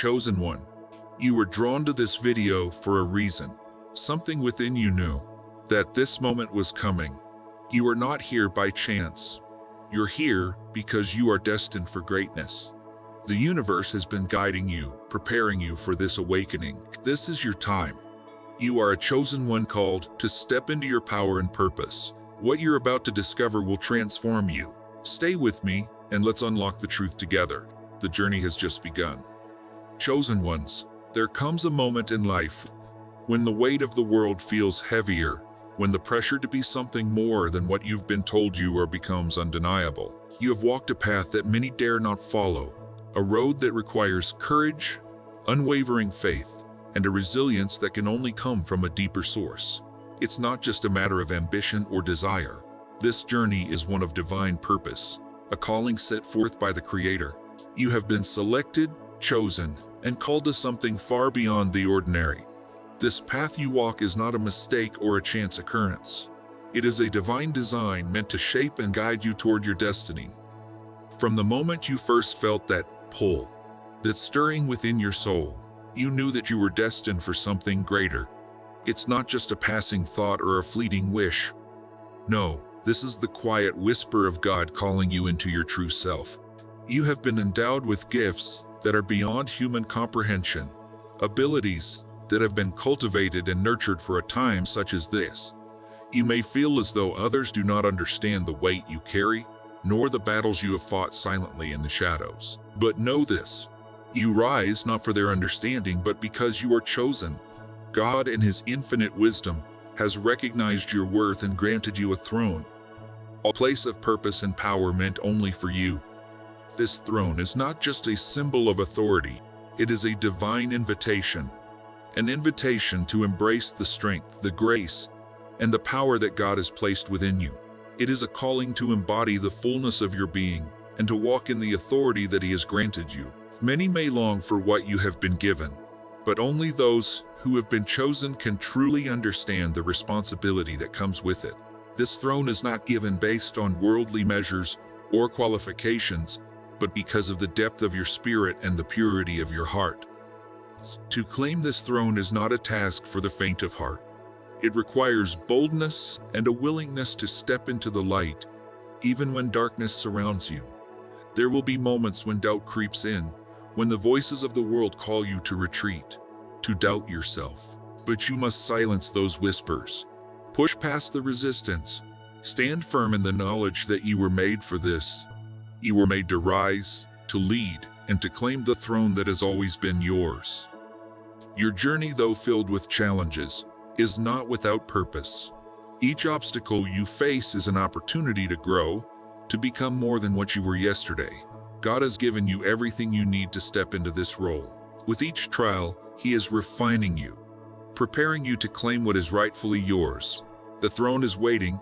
chosen one. You were drawn to this video for a reason. Something within you knew that this moment was coming. You are not here by chance. You're here because you are destined for greatness. The universe has been guiding you, preparing you for this awakening. This is your time. You are a chosen one called to step into your power and purpose. What you're about to discover will transform you. Stay with me and let's unlock the truth together. The journey has just begun. Chosen ones, there comes a moment in life when the weight of the world feels heavier, when the pressure to be something more than what you've been told you are becomes undeniable. You have walked a path that many dare not follow, a road that requires courage, unwavering faith, and a resilience that can only come from a deeper source. It's not just a matter of ambition or desire. This journey is one of divine purpose, a calling set forth by the Creator. You have been selected, chosen, and called to something far beyond the ordinary. This path you walk is not a mistake or a chance occurrence. It is a divine design meant to shape and guide you toward your destiny. From the moment you first felt that pull, that stirring within your soul, you knew that you were destined for something greater. It's not just a passing thought or a fleeting wish. No, this is the quiet whisper of God calling you into your true self. You have been endowed with gifts that are beyond human comprehension, abilities that have been cultivated and nurtured for a time such as this. You may feel as though others do not understand the weight you carry, nor the battles you have fought silently in the shadows. But know this, you rise not for their understanding, but because you are chosen. God in His infinite wisdom has recognized your worth and granted you a throne, a place of purpose and power meant only for you. This throne is not just a symbol of authority, it is a divine invitation, an invitation to embrace the strength, the grace, and the power that God has placed within you. It is a calling to embody the fullness of your being and to walk in the authority that He has granted you. Many may long for what you have been given, but only those who have been chosen can truly understand the responsibility that comes with it. This throne is not given based on worldly measures or qualifications, but because of the depth of your spirit and the purity of your heart. To claim this throne is not a task for the faint of heart. It requires boldness and a willingness to step into the light, even when darkness surrounds you. There will be moments when doubt creeps in, when the voices of the world call you to retreat, to doubt yourself. But you must silence those whispers. Push past the resistance. Stand firm in the knowledge that you were made for this. You were made to rise, to lead, and to claim the throne that has always been yours. Your journey, though filled with challenges, is not without purpose. Each obstacle you face is an opportunity to grow, to become more than what you were yesterday. God has given you everything you need to step into this role. With each trial, He is refining you, preparing you to claim what is rightfully yours. The throne is waiting,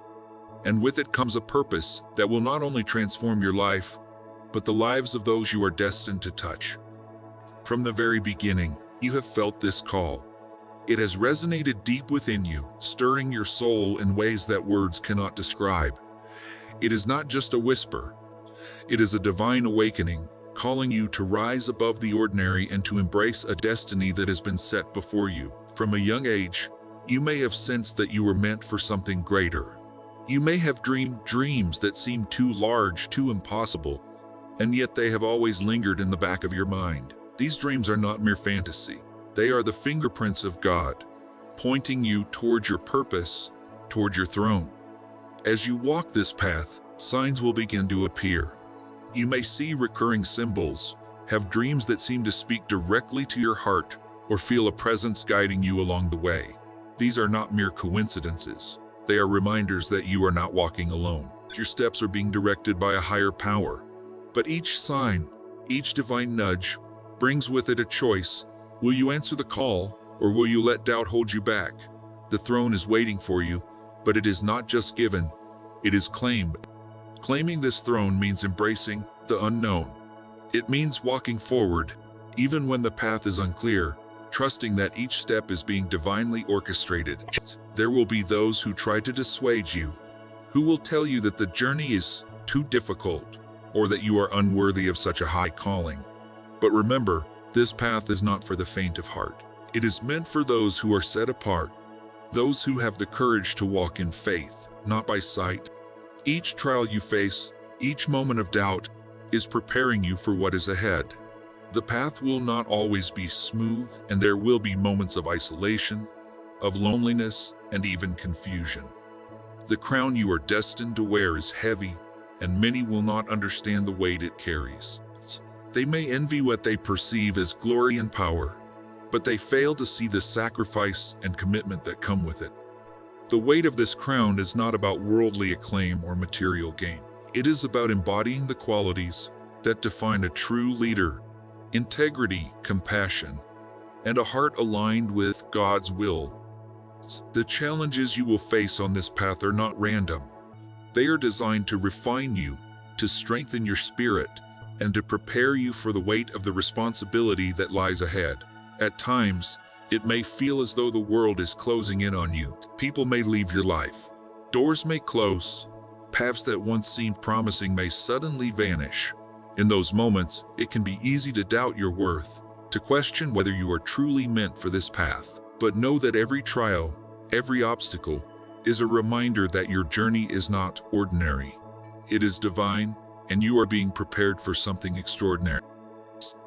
and with it comes a purpose that will not only transform your life, but the lives of those you are destined to touch. From the very beginning, you have felt this call. It has resonated deep within you, stirring your soul in ways that words cannot describe. It is not just a whisper. It is a divine awakening, calling you to rise above the ordinary and to embrace a destiny that has been set before you. From a young age, you may have sensed that you were meant for something greater. You may have dreamed dreams that seemed too large, too impossible, and yet they have always lingered in the back of your mind. These dreams are not mere fantasy. They are the fingerprints of God, pointing you towards your purpose, towards your throne. As you walk this path, signs will begin to appear. You may see recurring symbols, have dreams that seem to speak directly to your heart, or feel a presence guiding you along the way. These are not mere coincidences. They are reminders that you are not walking alone. Your steps are being directed by a higher power. But each sign, each divine nudge, brings with it a choice. Will you answer the call, or will you let doubt hold you back? The throne is waiting for you, but it is not just given, it is claimed. Claiming this throne means embracing the unknown. It means walking forward, even when the path is unclear, trusting that each step is being divinely orchestrated. There will be those who try to dissuade you, who will tell you that the journey is too difficult, or that you are unworthy of such a high calling. But remember, This path is not for the faint of heart. It is meant for those who are set apart, those who have the courage to walk in faith, not by sight. Each trial you face, each moment of doubt, is preparing you for what is ahead. The path will not always be smooth, and there will be moments of isolation, of loneliness, and even confusion. The crown you are destined to wear is heavy, and many will not understand the weight it carries. They may envy what they perceive as glory and power, but they fail to see the sacrifice and commitment that come with it. The weight of this crown is not about worldly acclaim or material gain. It is about embodying the qualities that define a true leader: integrity, compassion, and a heart aligned with God's will. The challenges you will face on this path are not random. They are designed to refine you, to strengthen your spirit, and to prepare you for the weight of the responsibility that lies ahead. At times, it may feel as though the world is closing in on you. People may leave your life. Doors may close. Paths that once seemed promising may suddenly vanish. In those moments, it can be easy to doubt your worth, to question whether you are truly meant for this path. But know that every trial, every obstacle, is a reminder that your journey is not ordinary. It is divine, and you are being prepared for something extraordinary.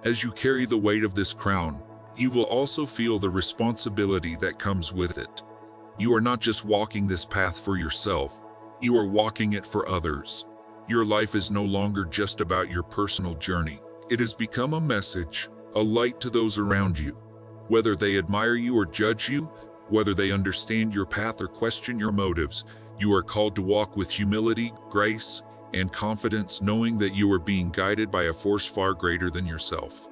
As you carry the weight of this crown, you will also feel the responsibility that comes with it. You are not just walking this path for yourself, you are walking it for others. Your life is no longer just about your personal journey. It has become a message, a light to those around you. Whether they admire you or judge you, whether they understand your path or question your motives, you are called to walk with humility, grace, and confidence, knowing that you are being guided by a force far greater than yourself.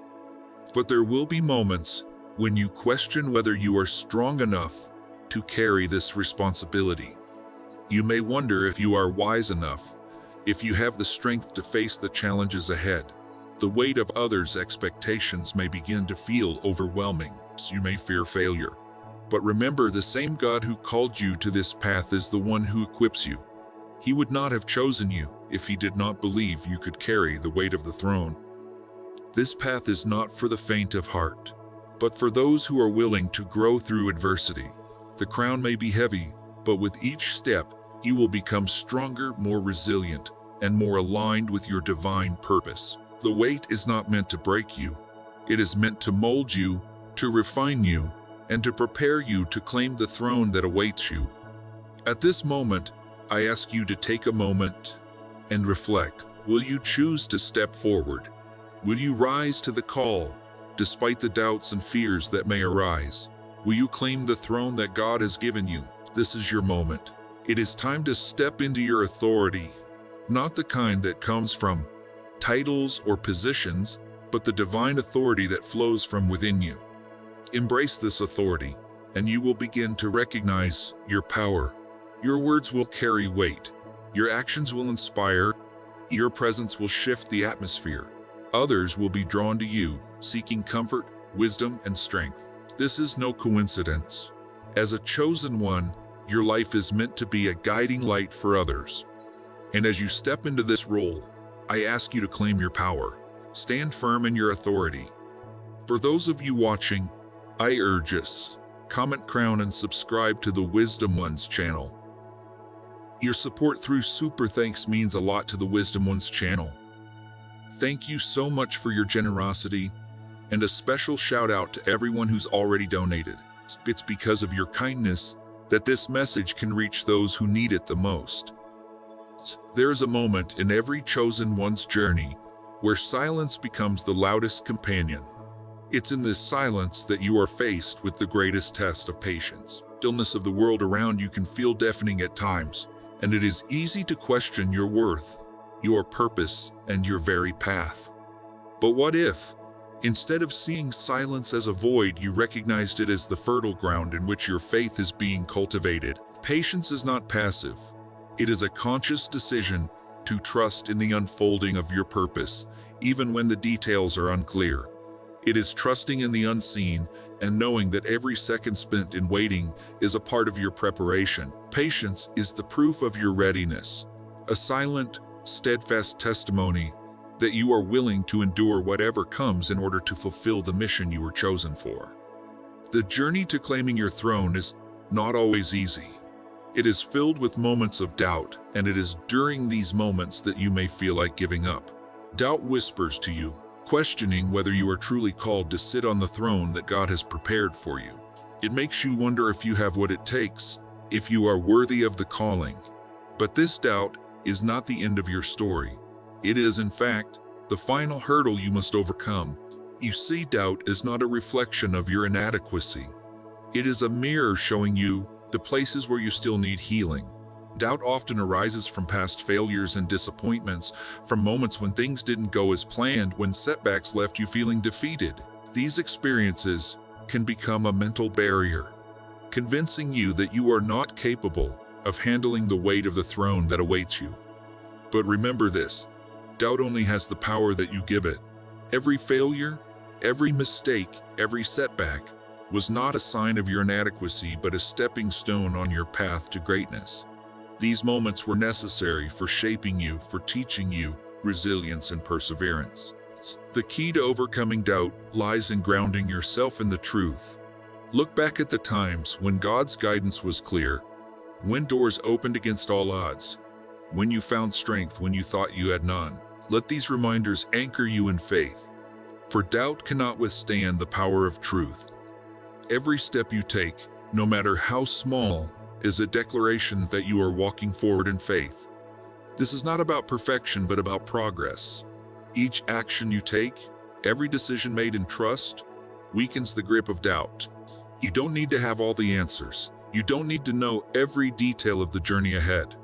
But there will be moments when you question whether you are strong enough to carry this responsibility. You may wonder if you are wise enough, if you have the strength to face the challenges ahead. The weight of others' expectations may begin to feel overwhelming. You may fear failure. But remember, the same God who called you to this path is the one who equips you. He would not have chosen you if he did not believe you could carry the weight of the throne. This path is not for the faint of heart, but for those who are willing to grow through adversity. The crown may be heavy, but with each step, you will become stronger, more resilient, and more aligned with your divine purpose. The weight is not meant to break you. It is meant to mold you, to refine you, and to prepare you to claim the throne that awaits you. At this moment, I ask you to take a moment and reflect. Will you choose to step forward? Will you rise to the call, despite the doubts and fears that may arise? Will you claim the throne that God has given you? This is your moment. It is time to step into your authority, not the kind that comes from titles or positions, but the divine authority that flows from within you. Embrace this authority, and you will begin to recognize your power. Your words will carry weight. Your actions will inspire. Your presence will shift the atmosphere. Others will be drawn to you, seeking comfort, wisdom, and strength. This is no coincidence. As a chosen one, your life is meant to be a guiding light for others. And as you step into this role, I ask you to claim your power. Stand firm in your authority. For those of you watching, I urge us, comment, crown, and subscribe to the Wisdom Ones channel. Your support through super thanks means a lot to the Wisdom Ones channel. Thank you so much for your generosity, and a special shout out to everyone who's already donated. It's because of your kindness that this message can reach those who need it the most. There's a moment in every chosen one's journey where silence becomes the loudest companion. It's in this silence that you are faced with the greatest test of patience. Stillness of the world around you can feel deafening at times, and it is easy to question your worth, your purpose, and your very path. But what if, instead of seeing silence as a void, you recognized it as the fertile ground in which your faith is being cultivated? Patience is not passive. It is a conscious decision to trust in the unfolding of your purpose, even when the details are unclear. It is trusting in the unseen and knowing that every second spent in waiting is a part of your preparation. Patience is the proof of your readiness, a silent, steadfast testimony that you are willing to endure whatever comes in order to fulfill the mission you were chosen for. The journey to claiming your throne is not always easy. It is filled with moments of doubt, and it is during these moments that you may feel like giving up. Doubt whispers to you, questioning whether you are truly called to sit on the throne that God has prepared for you. It makes you wonder if you have what it takes, if you are worthy of the calling. But this doubt is not the end of your story. It is, in fact, the final hurdle you must overcome. You see, doubt is not a reflection of your inadequacy. It is a mirror showing you the places where you still need healing. Doubt often arises from past failures and disappointments, from moments when things didn't go as planned, when setbacks left you feeling defeated. These experiences can become a mental barrier, convincing you that you are not capable of handling the weight of the throne that awaits you. But remember this, doubt only has the power that you give it. Every failure, every mistake, every setback was not a sign of your inadequacy, but a stepping stone on your path to greatness. These moments were necessary for shaping you, for teaching you resilience and perseverance. The key to overcoming doubt lies in grounding yourself in the truth. Look back at the times when God's guidance was clear, when doors opened against all odds, when you found strength when you thought you had none. Let these reminders anchor you in faith, for doubt cannot withstand the power of truth. Every step you take, no matter how small, is a declaration that you are walking forward in faith. This is not about perfection, but about progress. Each action you take, every decision made in trust, weakens the grip of doubt. You don't need to have all the answers. You don't need to know every detail of the journey ahead.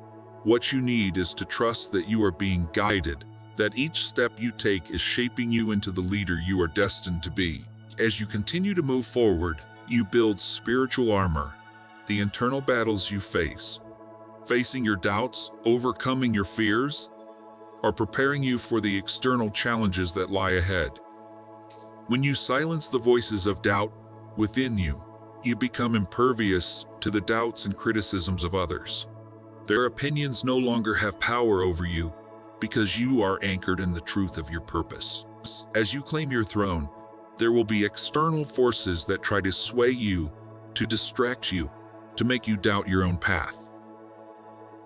What you need is to trust that you are being guided, that each step you take is shaping you into the leader you are destined to be. As you continue to move forward, you build spiritual armor. The internal battles you face, facing your doubts, overcoming your fears, are preparing you for the external challenges that lie ahead. When you silence the voices of doubt within you, you become impervious to the doubts and criticisms of others. Their opinions no longer have power over you because you are anchored in the truth of your purpose. As you claim your throne, there will be external forces that try to sway you, to distract you, to make you doubt your own path.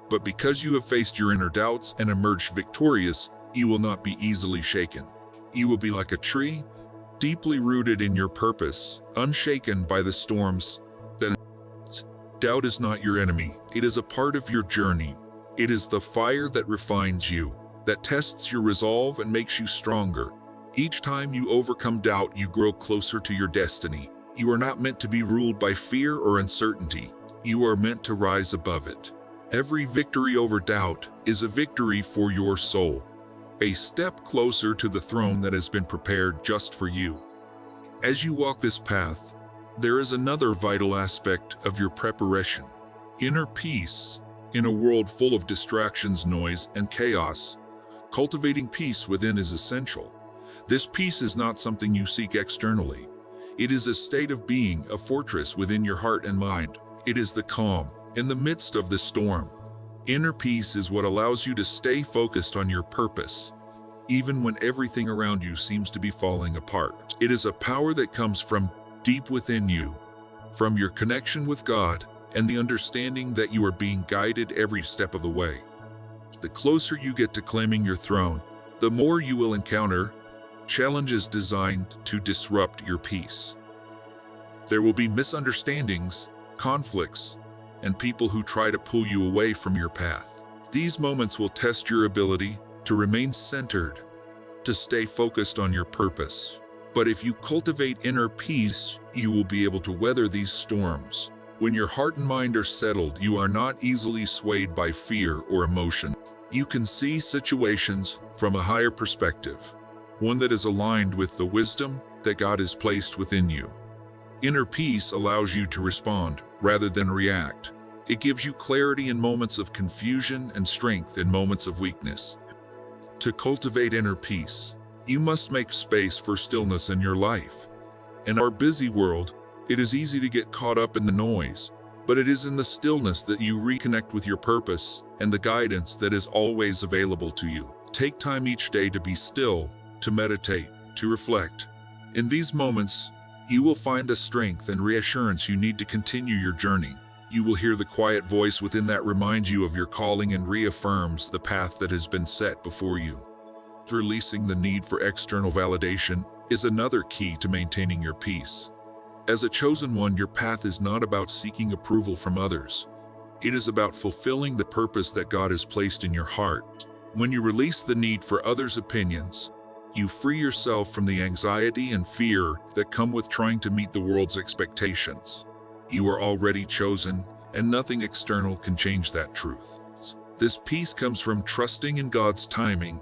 But because you have faced your inner doubts and emerged victorious, you will not be easily shaken. You will be like a tree, deeply rooted in your purpose, unshaken by the storms that. Doubt is not your enemy. It is a part of your journey. It is the fire that refines you, that tests your resolve and makes you stronger. Each time you overcome doubt, you grow closer to your destiny. You are not meant to be ruled by fear or uncertainty. You are meant to rise above it. Every victory over doubt is a victory for your soul, a step closer to the throne that has been prepared just for you. As you walk this path, there is another vital aspect of your preparation: inner peace. In a world full of distractions, noise, and chaos, cultivating peace within is essential. This peace is not something you seek externally. It is a state of being, a fortress within your heart and mind. It is the calm in the midst of the storm. Inner peace is what allows you to stay focused on your purpose, even when everything around you seems to be falling apart. It is a power that comes from deep within you, from your connection with God and the understanding that you are being guided every step of the way. The closer you get to claiming your throne, the more you will encounter challenges designed to disrupt your peace. There will be misunderstandings, conflicts, and people who try to pull you away from your path. These moments will test your ability to remain centered, to stay focused on your purpose. But if you cultivate inner peace, you will be able to weather these storms. When your heart and mind are settled, you are not easily swayed by fear or emotion. You can see situations from a higher perspective, one that is aligned with the wisdom that God has placed within you. Inner peace allows you to respond rather than react. It gives you clarity in moments of confusion and strength in moments of weakness. To cultivate inner peace, you must make space for stillness in your life. In our busy world, it is easy to get caught up in the noise, but it is in the stillness that you reconnect with your purpose and the guidance that is always available to you. Take time each day to be still, to meditate, to reflect. In these moments, you will find the strength and reassurance you need to continue your journey. You will hear the quiet voice within that reminds you of your calling and reaffirms the path that has been set before you. Releasing the need for external validation is another key to maintaining your peace. As a chosen one, your path is not about seeking approval from others. It is about fulfilling the purpose that God has placed in your heart. When you release the need for others' opinions, you free yourself from the anxiety and fear that come with trying to meet the world's expectations. You are already chosen, and nothing external can change that truth. This peace comes from trusting in God's timing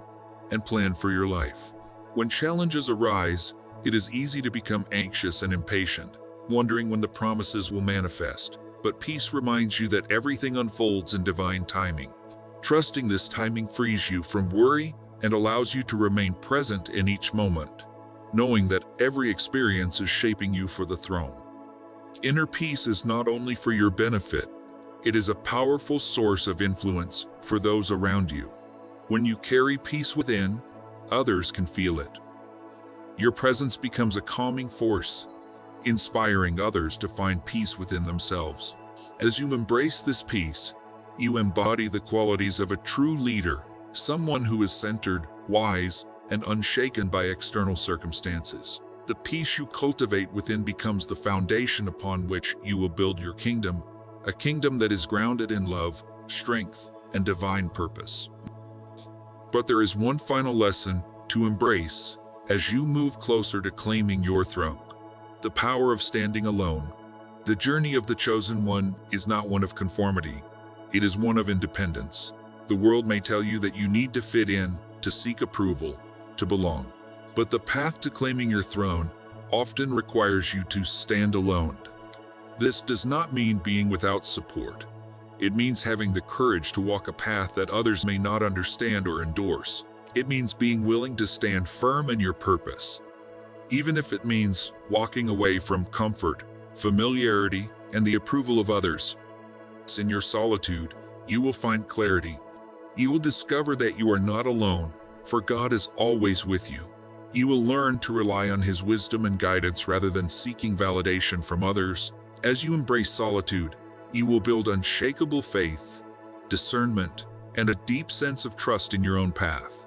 and plan for your life. When challenges arise, it is easy to become anxious and impatient, wondering when the promises will manifest. But peace reminds you that everything unfolds in divine timing. Trusting this timing frees you from worry and allows you to remain present in each moment, knowing that every experience is shaping you for the throne. Inner peace is not only for your benefit, it is a powerful source of influence for those around you. When you carry peace within, others can feel it. Your presence becomes a calming force, inspiring others to find peace within themselves. As you embrace this peace, you embody the qualities of a true leader, someone who is centered, wise, and unshaken by external circumstances. The peace you cultivate within becomes the foundation upon which you will build your kingdom, a kingdom that is grounded in love, strength, and divine purpose. But there is one final lesson to embrace as you move closer to claiming your throne: the power of standing alone. The journey of the chosen one is not one of conformity, it is one of independence. The world may tell you that you need to fit in, to seek approval, to belong. But the path to claiming your throne often requires you to stand alone. This does not mean being without support. It means having the courage to walk a path that others may not understand or endorse. It means being willing to stand firm in your purpose, even if it means walking away from comfort, familiarity, and the approval of others. In your solitude, you will find clarity. You will discover that you are not alone, for God is always with you. You will learn to rely on His wisdom and guidance rather than seeking validation from others. As you embrace solitude, you will build unshakable faith, discernment, and a deep sense of trust in your own path.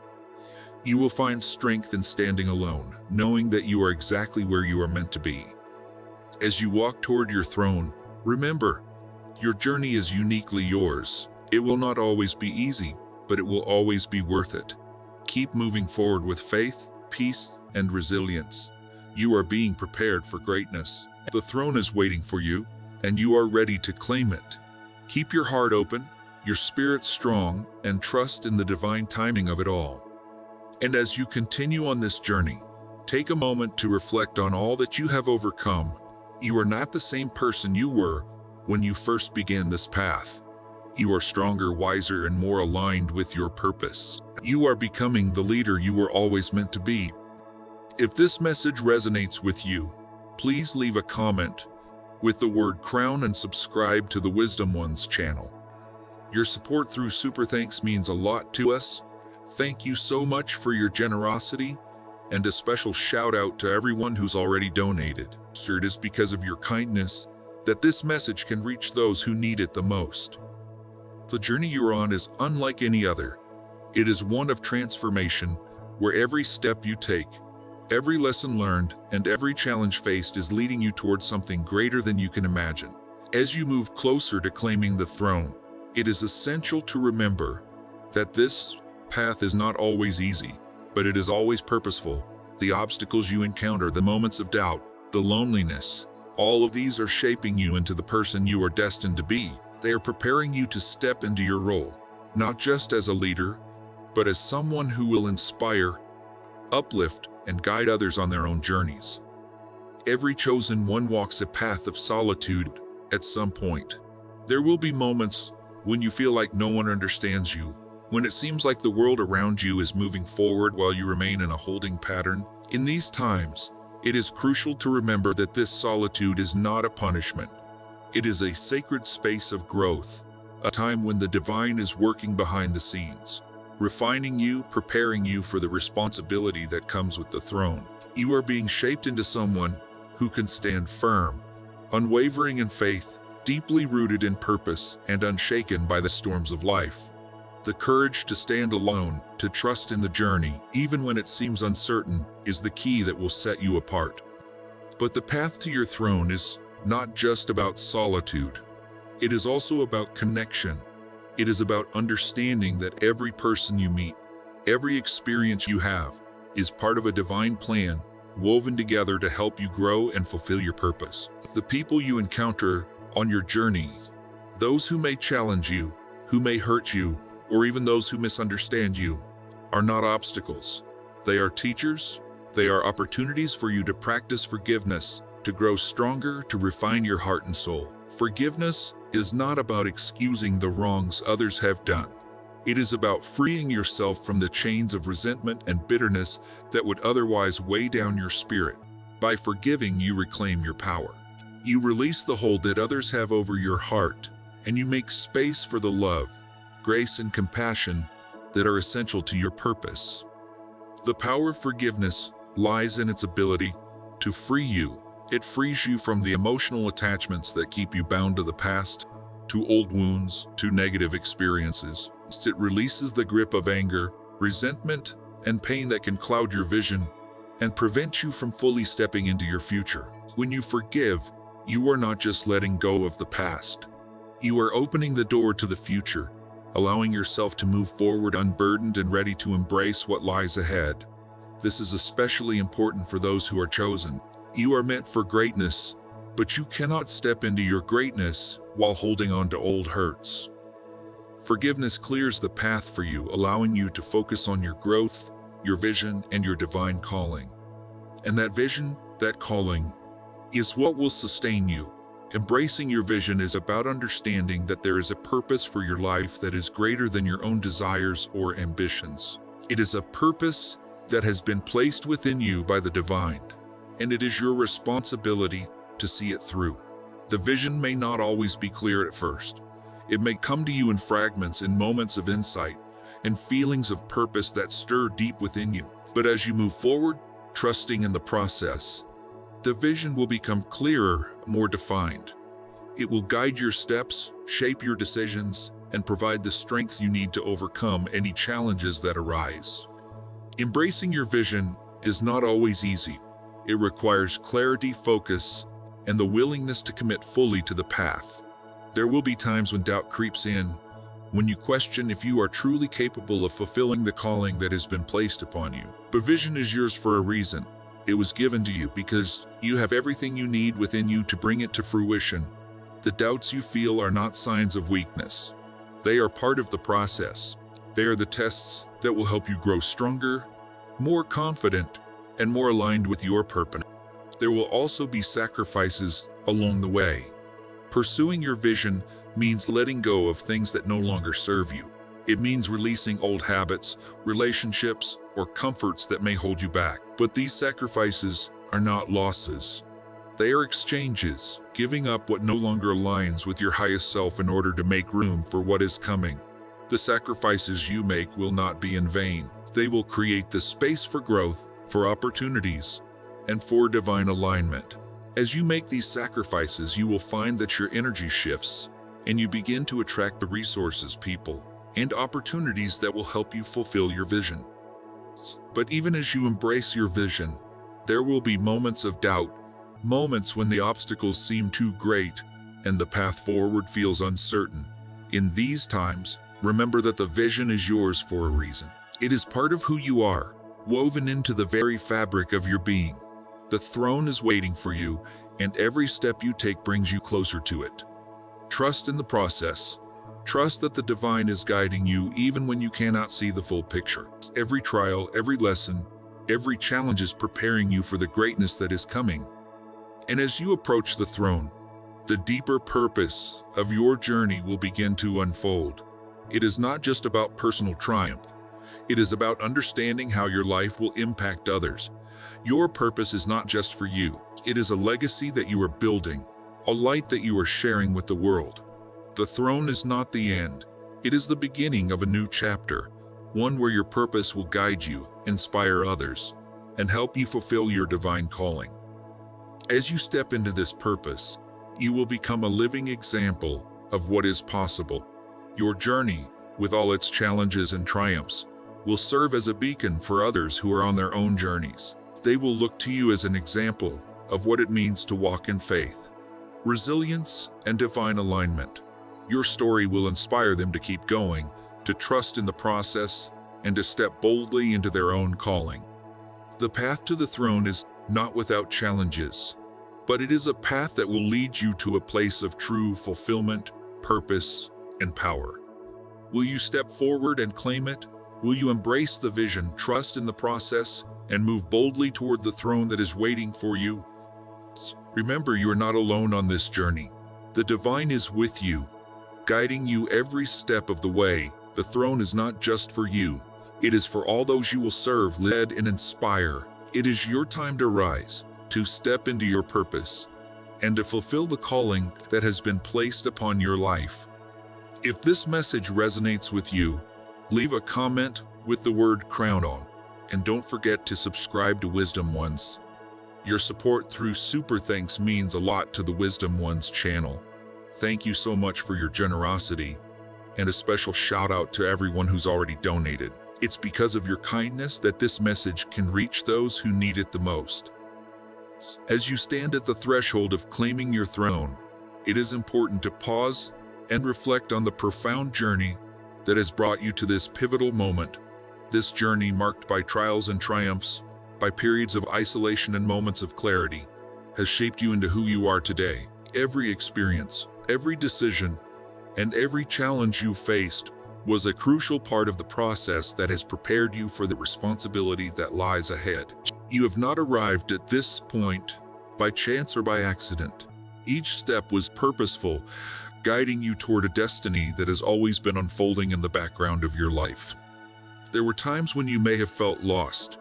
You will find strength in standing alone, knowing that you are exactly where you are meant to be. As you walk toward your throne, remember, your journey is uniquely yours. It will not always be easy, but it will always be worth it. Keep moving forward with faith, peace, and resilience. You are being prepared for greatness. The throne is waiting for you, and you are ready to claim it. Keep your heart open, your spirit strong, and trust in the divine timing of it all. And as you continue on this journey, take a moment to reflect on all that you have overcome. You are not the same person you were when you first began this path. You are stronger, wiser, and more aligned with your purpose. You are becoming the leader you were always meant to be. If this message resonates with you, please leave a comment with the word crown and subscribe to the Wisdom Ones channel. Your support through Super Thanks means a lot to us. Thank you so much for your generosity, and a special shout out to everyone who's already donated. It is because of your kindness that this message can reach those who need it the most. The journey you're on is unlike any other. It is one of transformation, where every step you take, every lesson learned, and every challenge faced is leading you towards something greater than you can imagine. As you move closer to claiming the throne, it is essential to remember that this path is not always easy, but it is always purposeful. The obstacles you encounter, the moments of doubt, the loneliness, all of these are shaping you into the person you are destined to be. They are preparing you to step into your role, not just as a leader, but as someone who will inspire, uplift, and guide others on their own journeys. Every chosen one walks a path of solitude at some point. There will be moments when you feel like no one understands you, when it seems like the world around you is moving forward while you remain in a holding pattern. In these times, it is crucial to remember that this solitude is not a punishment. It is a sacred space of growth, a time when the divine is working behind the scenes. refining you, preparing you for the responsibility that comes with the throne. You are being shaped into someone who can stand firm, unwavering in faith, deeply rooted in purpose, and unshaken by the storms of life. The courage to stand alone, to trust in the journey, even when it seems uncertain, is the key that will set you apart. But the path to your throne is not just about solitude. It is also about connection. It is about understanding that every person you meet, every experience you have, is part of a divine plan woven together to help you grow and fulfill your purpose. The people you encounter on your journey, those who may challenge you, who may hurt you, or even those who misunderstand you, are not obstacles. They are teachers. They are opportunities for you to practice forgiveness, to grow stronger, to refine your heart and soul. Forgiveness is not about excusing the wrongs others have done. It is about freeing yourself from the chains of resentment and bitterness that would otherwise weigh down your spirit. By forgiving, you reclaim your power. You release the hold that others have over your heart, and you make space for the love, grace, and compassion that are essential to your purpose. The power of forgiveness lies in its ability to free you. It frees you from the emotional attachments that keep you bound to the past, to old wounds, to negative experiences. It releases the grip of anger, resentment, and pain that can cloud your vision and prevent you from fully stepping into your future. When you forgive, you are not just letting go of the past. You are opening the door to the future, allowing yourself to move forward unburdened and ready to embrace what lies ahead. This is especially important for those who are chosen. You are meant for greatness, but you cannot step into your greatness while holding on to old hurts. Forgiveness clears the path for you, allowing you to focus on your growth, your vision, and your divine calling. And that vision, that calling, is what will sustain you. Embracing your vision is about understanding that there is a purpose for your life that is greater than your own desires or ambitions. It is a purpose that has been placed within you by the divine, and it is your responsibility to see it through. The vision may not always be clear at first. It may come to you in fragments, in moments of insight, and feelings of purpose that stir deep within you. But as you move forward, trusting in the process, the vision will become clearer, more defined. It will guide your steps, shape your decisions, and provide the strength you need to overcome any challenges that arise. Embracing your vision is not always easy. It requires clarity, focus, and the willingness to commit fully to the path. There will be times when doubt creeps in, when you question if you are truly capable of fulfilling the calling that has been placed upon you. But vision is yours for a reason. It was given to you because you have everything you need within you to bring it to fruition. The doubts you feel are not signs of weakness. They are part of the process. They are the tests that will help you grow stronger, more confident, and more aligned with your purpose. There will also be sacrifices along the way. Pursuing your vision means letting go of things that no longer serve you. It means releasing old habits, relationships, or comforts that may hold you back. But these sacrifices are not losses. They are exchanges, giving up what no longer aligns with your highest self in order to make room for what is coming. The sacrifices you make will not be in vain. They will create the space for growth, for opportunities, and for divine alignment. As you make these sacrifices, you will find that your energy shifts, and you begin to attract the resources, people, and opportunities that will help you fulfill your vision. But even as you embrace your vision, there will be moments of doubt, moments when the obstacles seem too great and the path forward feels uncertain. In these times, remember that the vision is yours for a reason. It is part of who you are, woven into the very fabric of your being. The throne is waiting for you, and every step you take brings you closer to it. Trust in the process. Trust that the divine is guiding you even when you cannot see the full picture. Every trial, every lesson, every challenge is preparing you for the greatness that is coming. And as you approach the throne, the deeper purpose of your journey will begin to unfold. It is not just about personal triumph. It is about understanding how your life will impact others. Your purpose is not just for you. It is a legacy that you are building, a light that you are sharing with the world. The throne is not the end. It is the beginning of a new chapter, one where your purpose will guide you, inspire others, and help you fulfill your divine calling. As you step into this purpose, you will become a living example of what is possible. Your journey, with all its challenges and triumphs, will serve as a beacon for others who are on their own journeys. They will look to you as an example of what it means to walk in faith, resilience, and divine alignment. Your story will inspire them to keep going, to trust in the process, and to step boldly into their own calling. The path to the throne is not without challenges, but it is a path that will lead you to a place of true fulfillment, purpose, and power. Will you step forward and claim it? Will you embrace the vision, trust in the process, and move boldly toward the throne that is waiting for you? Remember, you are not alone on this journey. The divine is with you, guiding you every step of the way. The throne is not just for you. It is for all those you will serve, lead, and inspire. It is your time to rise, to step into your purpose, and to fulfill the calling that has been placed upon your life. If this message resonates with you, leave a comment with the word crown on, and don't forget to subscribe to Wisdom Ones. Your support through Super Thanks means a lot to the Wisdom Ones channel. Thank you so much for your generosity, and a special shout out to everyone who's already donated. It's because of your kindness that this message can reach those who need it the most. As you stand at the threshold of claiming your throne, it is important to pause and reflect on the profound journey that has brought you to this pivotal moment. This journey, marked by trials and triumphs, by periods of isolation and moments of clarity, has shaped you into who you are today. Every experience, every decision, and every challenge you faced was a crucial part of the process that has prepared you for the responsibility that lies ahead. You have not arrived at this point by chance or by accident. Each step was purposeful, guiding you toward a destiny that has always been unfolding in the background of your life. There were times when you may have felt lost,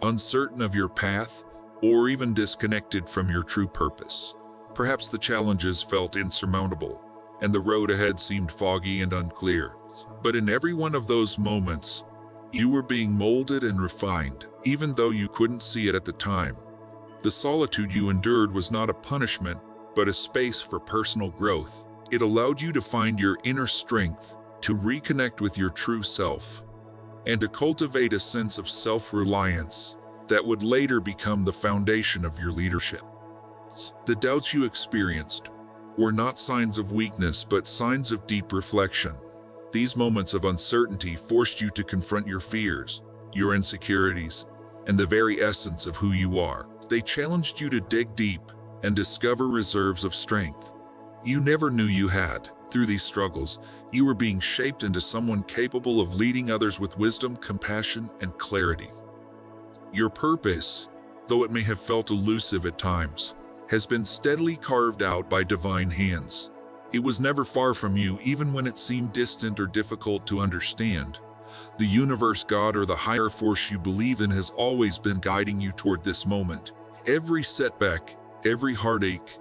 uncertain of your path, or even disconnected from your true purpose. Perhaps the challenges felt insurmountable, and the road ahead seemed foggy and unclear. But in every one of those moments, you were being molded and refined, even though you couldn't see it at the time. The solitude you endured was not a punishment, but a space for personal growth. It allowed you to find your inner strength, to reconnect with your true self, and to cultivate a sense of self-reliance that would later become the foundation of your leadership. The doubts you experienced were not signs of weakness, but signs of deep reflection. These moments of uncertainty forced you to confront your fears, your insecurities, and the very essence of who you are. They challenged you to dig deep and discover reserves of strength you never knew you had. Through these struggles, you were being shaped into someone capable of leading others with wisdom, compassion, and clarity. Your purpose, though it may have felt elusive at times, has been steadily carved out by divine hands. It was never far from you, even when it seemed distant or difficult to understand. The universe, God, or the higher force you believe in has always been guiding you toward this moment. Every setback, every heartache,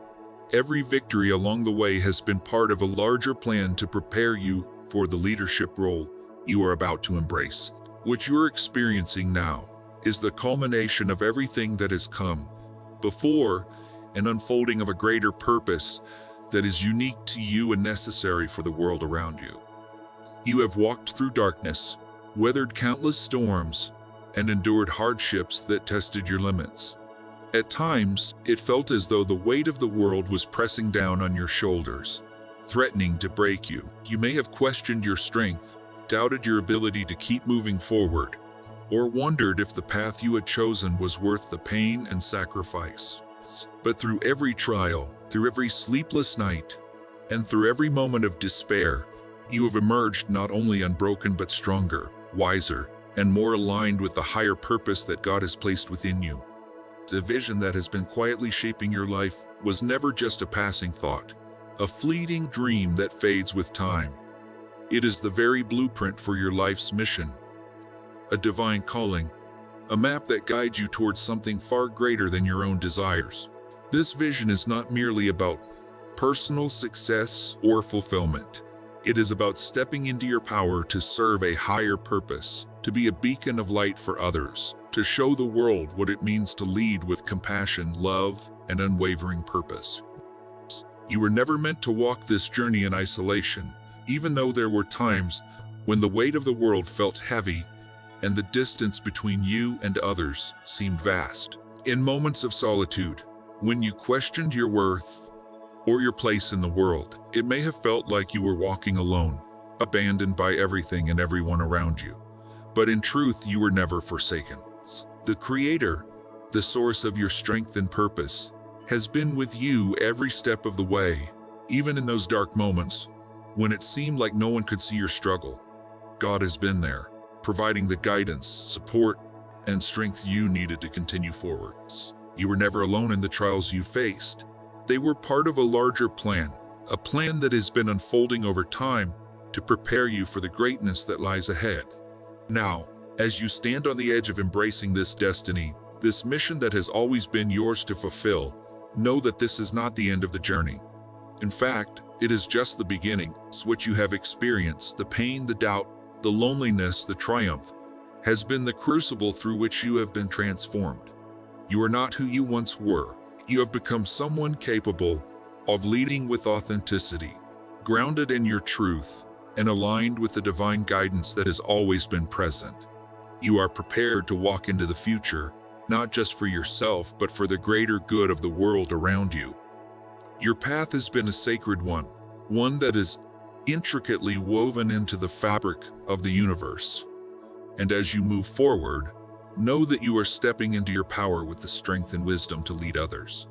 every victory along the way has been part of a larger plan to prepare you for the leadership role you are about to embrace. What you're experiencing now is the culmination of everything that has come before, an unfolding of a greater purpose that is unique to you and necessary for the world around you. You have walked through darkness, weathered countless storms, and endured hardships that tested your limits. At times, it felt as though the weight of the world was pressing down on your shoulders, threatening to break you. You may have questioned your strength, doubted your ability to keep moving forward, or wondered if the path you had chosen was worth the pain and sacrifice. But through every trial, through every sleepless night, and through every moment of despair, you have emerged not only unbroken but stronger, wiser, and more aligned with the higher purpose that God has placed within you. The vision that has been quietly shaping your life was never just a passing thought, a fleeting dream that fades with time. It is the very blueprint for your life's mission, a divine calling, a map that guides you towards something far greater than your own desires. This vision is not merely about personal success or fulfillment. It is about stepping into your power to serve a higher purpose, to be a beacon of light for others, to show the world what it means to lead with compassion, love, and unwavering purpose. You were never meant to walk this journey in isolation, even though there were times when the weight of the world felt heavy and the distance between you and others seemed vast. In moments of solitude, when you questioned your worth or your place in the world, it may have felt like you were walking alone, abandoned by everything and everyone around you. But in truth, you were never forsaken. The Creator, the source of your strength and purpose, has been with you every step of the way, even in those dark moments when it seemed like no one could see your struggle. God has been there, providing the guidance, support, and strength you needed to continue forward. You were never alone in the trials you faced. They were part of a larger plan, a plan that has been unfolding over time to prepare you for the greatness that lies ahead. Now, as you stand on the edge of embracing this destiny, this mission that has always been yours to fulfill, know that this is not the end of the journey. In fact, it is just the beginning. What you have experienced, the pain, the doubt, the loneliness, the triumph, has been the crucible through which you have been transformed. You are not who you once were. You have become someone capable of leading with authenticity, grounded in your truth, and aligned with the divine guidance that has always been present. You are prepared to walk into the future, not just for yourself, but for the greater good of the world around you. Your path has been a sacred one that is intricately woven into the fabric of the universe. And as you move forward, know that you are stepping into your power with the strength and wisdom to lead others.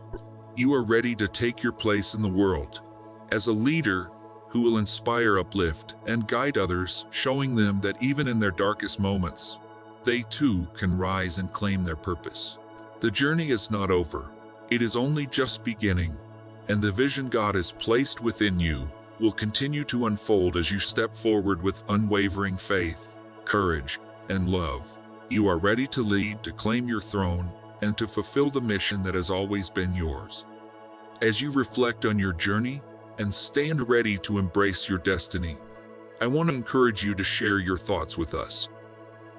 You are ready to take your place in the world as a leader who will inspire, uplift, and guide others, showing them that even in their darkest moments, they too can rise and claim their purpose. The journey is not over. It is only just beginning, and the vision God has placed within you will continue to unfold as you step forward with unwavering faith, courage, and love. You are ready to lead, to claim your throne, and to fulfill the mission that has always been yours. As you reflect on your journey and stand ready to embrace your destiny, I want to encourage you to share your thoughts with us.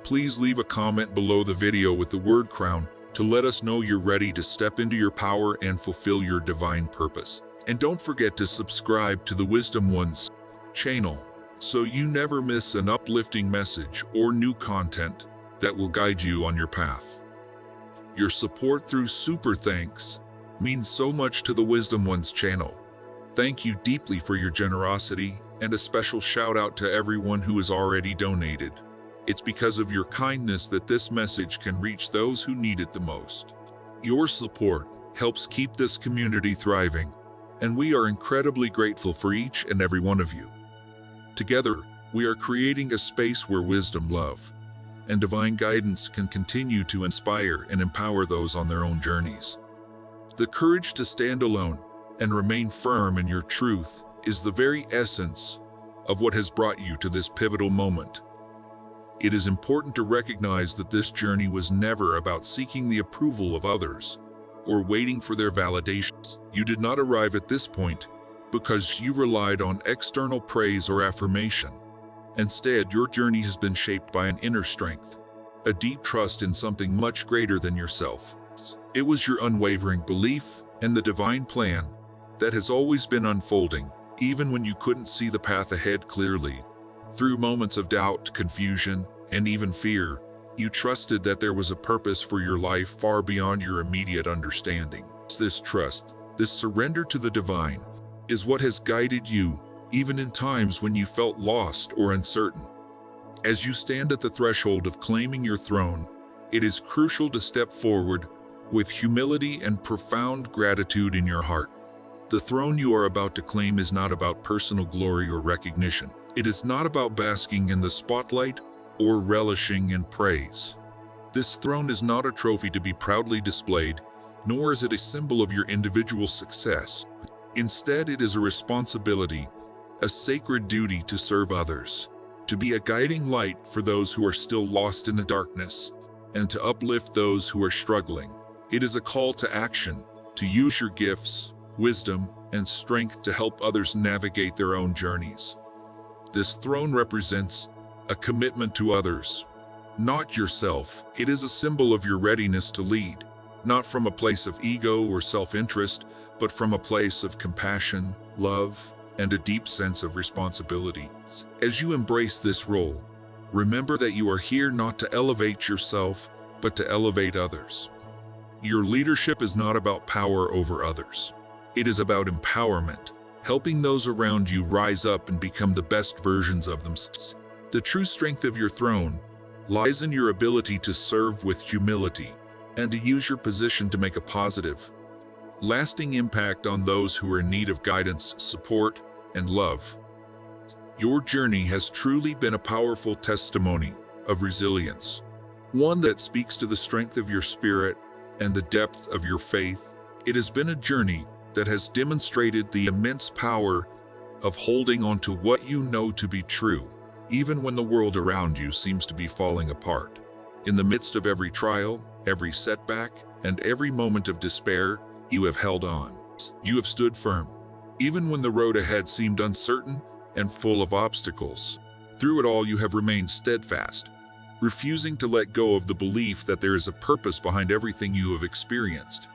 Please leave a comment below the video with the word crown to let us know you're ready to step into your power and fulfill your divine purpose. And don't forget to subscribe to the Wisdom Ones channel so you never miss an uplifting message or new content that will guide you on your path. Your support through super thanks means so much to the Wisdom Ones channel. Thank you deeply for your generosity, and a special shout out to everyone who has already donated. It's because of your kindness that this message can reach those who need it the most. Your support helps keep this community thriving, and we are incredibly grateful for each and every one of you. Together, we are creating a space where wisdom, love, and divine guidance can continue to inspire and empower those on their own journeys. The courage to stand alone and remain firm in your truth is the very essence of what has brought you to this pivotal moment. It is important to recognize that this journey was never about seeking the approval of others or waiting for their validations. You did not arrive at this point because you relied on external praise or affirmation. Instead, your journey has been shaped by an inner strength, a deep trust in something much greater than yourself. It was your unwavering belief in the divine plan that has always been unfolding, even when you couldn't see the path ahead clearly. Through moments of doubt, confusion, and even fear, you trusted that there was a purpose for your life far beyond your immediate understanding. This trust, this surrender to the divine, is what has guided you, even in times when you felt lost or uncertain. As you stand at the threshold of claiming your throne, it is crucial to step forward with humility and profound gratitude in your heart. The throne you are about to claim is not about personal glory or recognition. It is not about basking in the spotlight or relishing in praise. This throne is not a trophy to be proudly displayed, nor is it a symbol of your individual success. Instead, it is a responsibility, a sacred duty to serve others, to be a guiding light for those who are still lost in the darkness, and to uplift those who are struggling. It is a call to action, to use your gifts, wisdom, and strength to help others navigate their own journeys. This throne represents a commitment to others, not yourself. It is a symbol of your readiness to lead, not from a place of ego or self-interest, but from a place of compassion, love, and a deep sense of responsibility. As you embrace this role, remember that you are here not to elevate yourself, but to elevate others. Your leadership is not about power over others. It is about empowerment, helping those around you rise up and become the best versions of themselves. The true strength of your throne lies in your ability to serve with humility and to use your position to make a positive, lasting impact on those who are in need of guidance, support, and love. Your journey has truly been a powerful testimony of resilience, one that speaks to the strength of your spirit and the depth of your faith. It has been a journey that has demonstrated the immense power of holding on to what you know to be true, even when the world around you seems to be falling apart. In the midst of every trial, every setback, and every moment of despair, you have held on. You have stood firm, even when the road ahead seemed uncertain and full of obstacles. Through it all, you have remained steadfast, refusing to let go of the belief that there is a purpose behind everything you have experienced.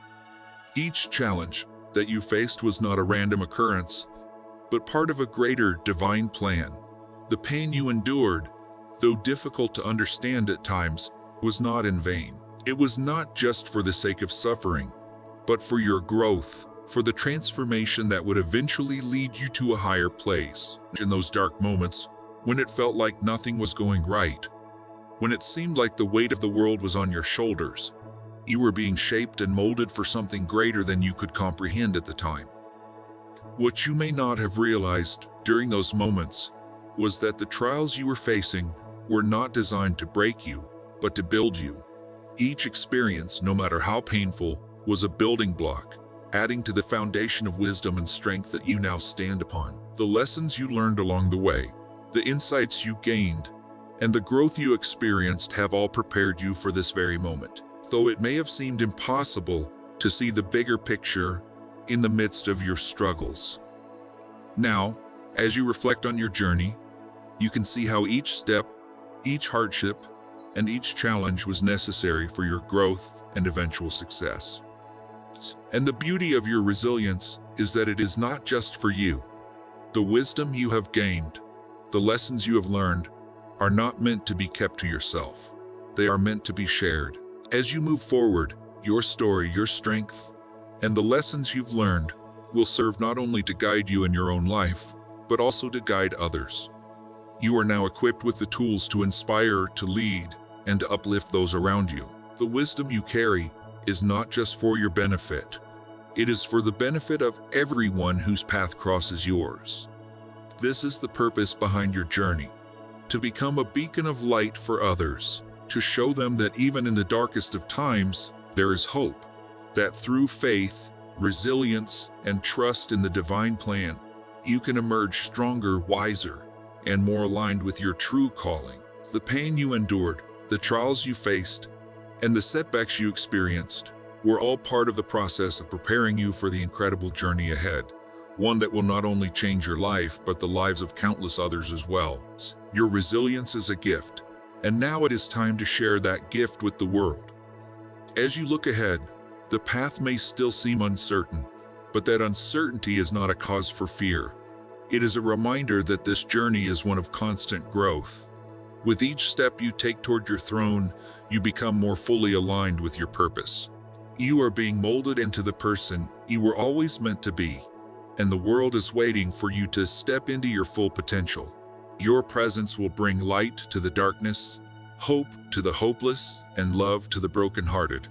Each challenge that you faced was not a random occurrence, but part of a greater divine plan. The pain you endured, though difficult to understand at times, was not in vain. It was not just for the sake of suffering, but for your growth, for the transformation that would eventually lead you to a higher place. In those dark moments, when it felt like nothing was going right, when it seemed like the weight of the world was on your shoulders, you were being shaped and molded for something greater than you could comprehend at the time. What you may not have realized during those moments was that the trials you were facing were not designed to break you, but to build you. Each experience, no matter how painful, was a building block, adding to the foundation of wisdom and strength that you now stand upon. The lessons you learned along the way, the insights you gained, and the growth you experienced have all prepared you for this very moment. Though it may have seemed impossible to see the bigger picture in the midst of your struggles. Now, as you reflect on your journey, you can see how each step, each hardship, and each challenge was necessary for your growth and eventual success. And the beauty of your resilience is that it is not just for you. The wisdom you have gained, the lessons you have learned, are not meant to be kept to yourself. They are meant to be shared. As you move forward, your story, your strength, and the lessons you've learned will serve not only to guide you in your own life, but also to guide others. You are now equipped with the tools to inspire, to lead, and to uplift those around you. The wisdom you carry is not just for your benefit. It is for the benefit of everyone whose path crosses yours. This is the purpose behind your journey, to become a beacon of light for others, to show them that even in the darkest of times, there is hope, that through faith, resilience, and trust in the divine plan, you can emerge stronger, wiser, and more aligned with your true calling. The pain you endured, the trials you faced, and the setbacks you experienced were all part of the process of preparing you for the incredible journey ahead, one that will not only change your life, but the lives of countless others as well. Your resilience is a gift, and now it is time to share that gift with the world. As you look ahead, the path may still seem uncertain, but that uncertainty is not a cause for fear. It is a reminder that this journey is one of constant growth. With each step you take toward your throne, you become more fully aligned with your purpose. You are being molded into the person you were always meant to be, and the world is waiting for you to step into your full potential. Your presence will bring light to the darkness, hope to the hopeless, and love to the brokenhearted.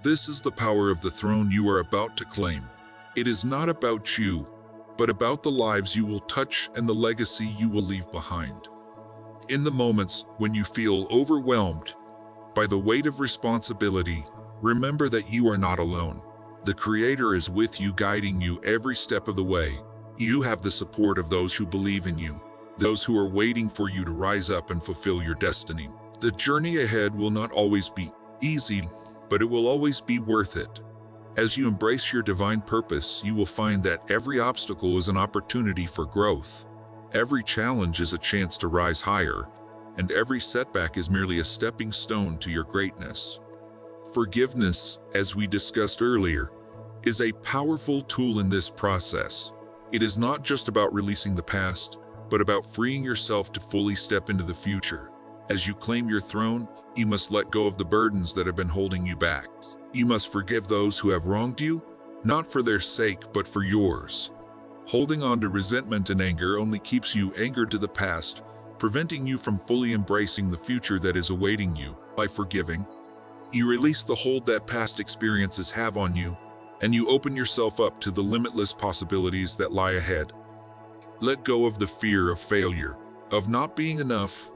This is the power of the throne you are about to claim. It is not about you, but about the lives you will touch and the legacy you will leave behind. In the moments when you feel overwhelmed by the weight of responsibility, remember that you are not alone. The Creator is with you, guiding you every step of the way. You have the support of those who believe in you, those who are waiting for you to rise up and fulfill your destiny. The journey ahead will not always be easy, but it will always be worth it. As you embrace your divine purpose, you will find that every obstacle is an opportunity for growth, Every challenge is a chance to rise higher, and every setback is merely a stepping stone to your greatness. Forgiveness, as we discussed earlier, is a powerful tool in this process. It is not just about releasing the past, but about freeing yourself to fully step into the future. As you claim your throne, you must let go of the burdens that have been holding you back. You must forgive those who have wronged you, not for their sake, but for yours. Holding on to resentment and anger only keeps you anchored to the past, preventing you from fully embracing the future that is awaiting you. By forgiving, you release the hold that past experiences have on you, and you open yourself up to the limitless possibilities that lie ahead. Let go of the fear of failure, of not being enough,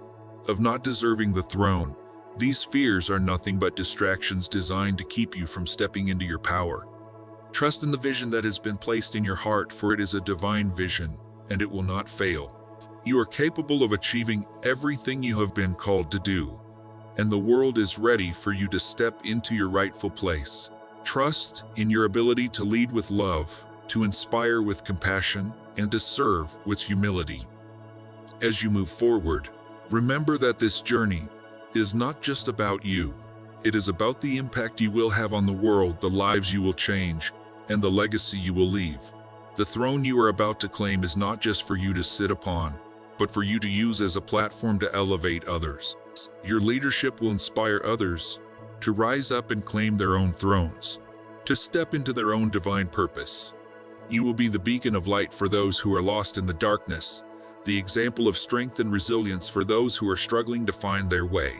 of not deserving the throne. These fears are nothing but distractions designed to keep you from stepping into your power. Trust in the vision that has been placed in your heart, for it is a divine vision, and it will not fail. You are capable of achieving everything you have been called to do, and the world is ready for you to step into your rightful place. Trust in your ability to lead with love, to inspire with compassion, and to serve with humility. As you move forward, remember that this journey is not just about you. It is about the impact you will have on the world, the lives you will change, and the legacy you will leave. The throne you are about to claim is not just for you to sit upon, but for you to use as a platform to elevate others. Your leadership will inspire others to rise up and claim their own thrones, to step into their own divine purpose. You will be the beacon of light for those who are lost in the darkness, the example of strength and resilience for those who are struggling to find their way.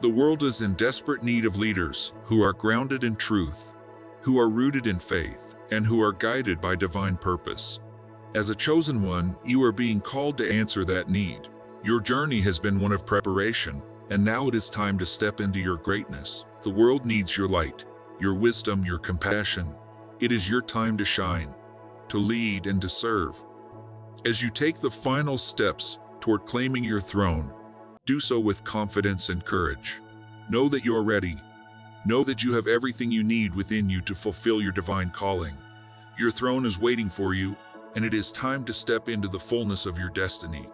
The world is in desperate need of leaders who are grounded in truth, who are rooted in faith, and who are guided by divine purpose. As a chosen one, you are being called to answer that need. Your journey has been one of preparation, and now it is time to step into your greatness. The world needs your light, your wisdom, your compassion. It is your time to shine, to lead, and to serve. As you take the final steps toward claiming your throne, do so with confidence and courage. Know that you are ready. Know that you have everything you need within you to fulfill your divine calling. Your throne is waiting for you, and it is time to step into the fullness of your destiny.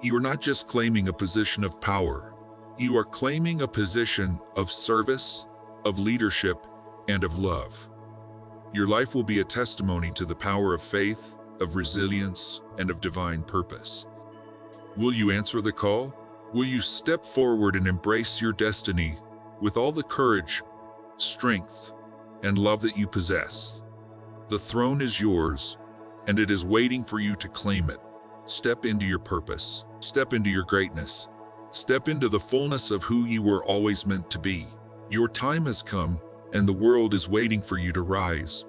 You are not just claiming a position of power. You are claiming a position of service, of leadership, and of love. Your life will be a testimony to the power of faith, of resilience, and of divine purpose. Will you answer the call? Will you step forward and embrace your destiny with all the courage, strength, and love that you possess? The throne is yours, and it is waiting for you to claim it. Step into your purpose. Step into your greatness. Step into the fullness of who you were always meant to be. Your time has come, and the world is waiting for you to rise.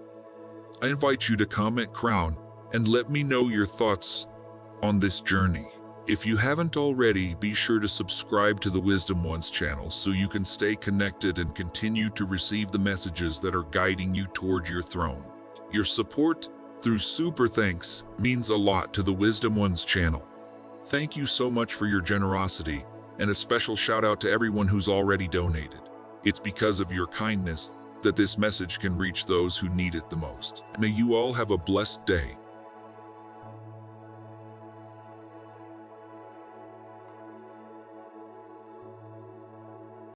I invite you to comment crown and let me know your thoughts on this journey. If you haven't already, be sure to subscribe to the Wisdom Ones channel so you can stay connected and continue to receive the messages that are guiding you toward your throne. Your support through super thanks means a lot to the Wisdom Ones channel. Thank you so much for your generosity, and a special shout out to everyone who's already donated. It's because of your kindness that this message can reach those who need it the most. May you all have a blessed day.